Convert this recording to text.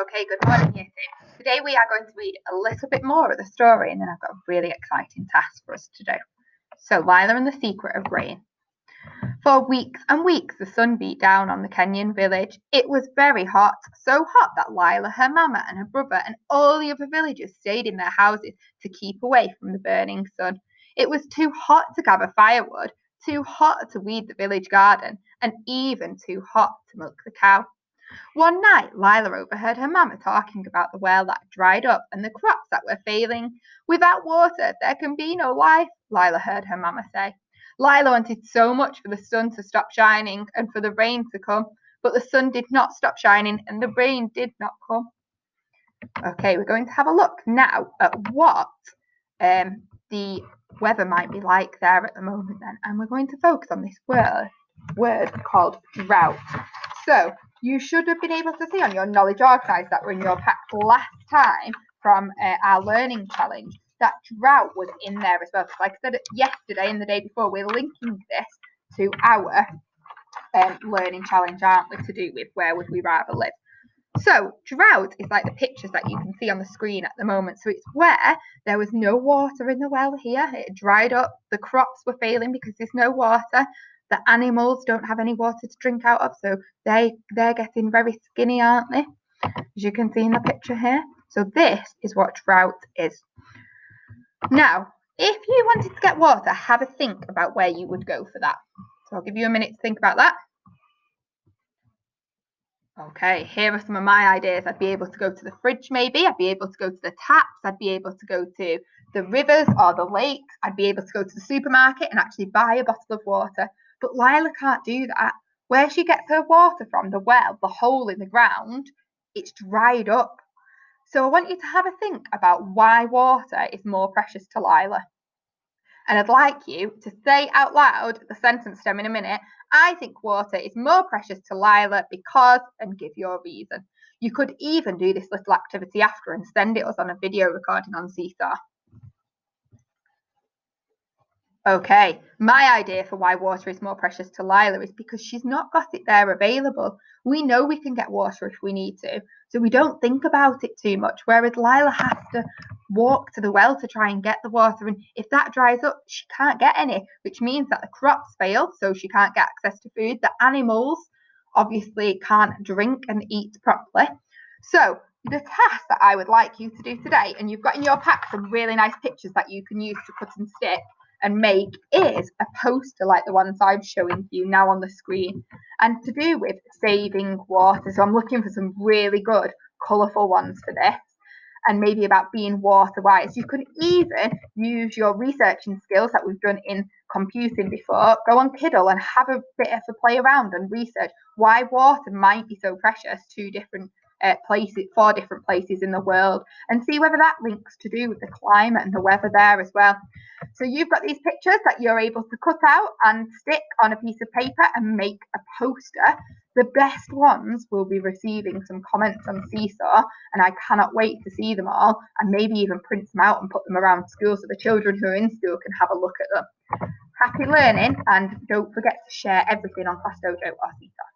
Okay, good morning, Year 2. Today we are going to read a little bit more of the story, and then I've got a really exciting task for us to do. So, Lila and the Secret of Rain. For weeks and weeks the sun beat down on the Kenyan village. It was very hot, so hot that Lila, her mama and her brother and all the other villagers stayed in their houses to keep away from the burning sun. It was too hot to gather firewood, too hot to weed the village garden, and even too hot to milk the cow. One night Lila overheard her mamma talking about the well that had dried up and the crops that were failing. Without water there can be no life, Lila heard her mamma say. Lila wanted so much for the sun to stop shining and for the rain to come, but the sun did not stop shining and the rain did not come. Okay, we're going to have a look now at what the weather might be like there at the moment then, and we're going to focus on this word called drought. So you should have been able to see on your knowledge archives that were in your pack last time from our learning challenge that drought was in there as well. Like I said yesterday and the day before, we're linking this to our learning challenge, aren't we, to do with where would we rather live. So drought is like the pictures that you can see on the screen at the moment. So it's where there was no water in the well here. It dried up. The crops were failing because there's no water. The animals don't have any water to drink out of, so they're getting very skinny, aren't they? As you can see in the picture here. So this is what drought is. Now, if you wanted to get water, have a think about where you would go for that. So I'll give you a minute to think about that. Okay, here are some of my ideas. I'd be able to go to the fridge maybe, I'd be able to go to the taps, I'd be able to go to the rivers or the lakes, I'd be able to go to the supermarket and actually buy a bottle of water. But Lila can't do that. Where she gets her water from, the well, the hole in the ground, it's dried up. So I want you to have a think about why water is more precious to Lila. And I'd like you to say out loud the sentence stem in a minute. I think water is more precious to Lila because, and give your reason. You could even do this little activity after and send it us on a video recording on Seesaw. Okay, my idea for why water is more precious to Lila is because she's not got it there available. We know we can get water if we need to, so we don't think about it too much, whereas Lila has to walk to the well to try and get the water, and if that dries up, she can't get any, which means that the crops fail, so she can't get access to food. The animals obviously can't drink and eat properly. So the task that I would like you to do today, and you've got in your pack some really nice pictures that you can use to cut and stick and make, is a poster like the ones I'm showing you now on the screen, and to do with saving water. So I'm looking for some really good colourful ones for this, and maybe about being water wise. You could even use your researching skills that we've done in computing before, go on Kiddle and have a bit of a play around and research why water might be so precious to different places, 4 different places in the world, and see whether that links to do with the climate and the weather there as well. So you've got these pictures that you're able to cut out and stick on a piece of paper and make a poster. The best ones will be receiving some comments on Seesaw, and I cannot wait to see them all, and maybe even print them out and put them around school so the children who are in school can have a look at them. Happy learning, and don't forget to share everything on Class Dojo or Seesaw.